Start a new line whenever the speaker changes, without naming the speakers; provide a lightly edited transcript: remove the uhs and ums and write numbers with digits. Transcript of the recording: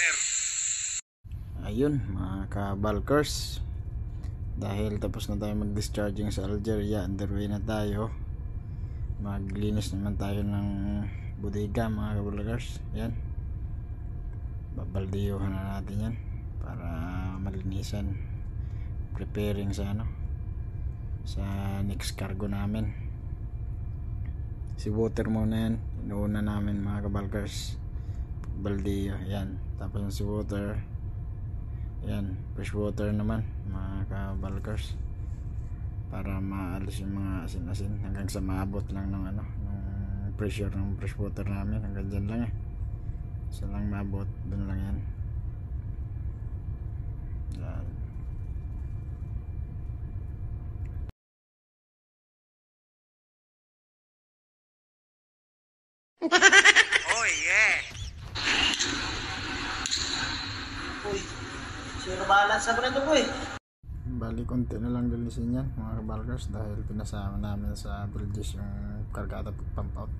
partner.
Ayun mga ka-bulkers, dahil tapos na tayo mag-discharging sa Algeria, underway na tayo. Maglinis naman tayo ng bodega mga ka-bulkers. Yan, babaldiyuhan na natin yan para malinisan, preparing sa sa next cargo namin. Si water muna yan, inuuna namin mga ka-bulkers, baldiyo yan, tapos si water yan, fresh water naman mga ka-bulkers, para maalis yung mga asin-asin hanggang sa maabot lang ng ng pressure ng fresh water namin. Hanggang dyan lang sa lang maabot, dun lang yan. Yan.
Oh yeah.
Uy, zero balance ako na ito boy.
Bali konti na lang lilisin yan mga ka-bulkers, dahil pinasama namin sa bridges yung kargada pag pump out.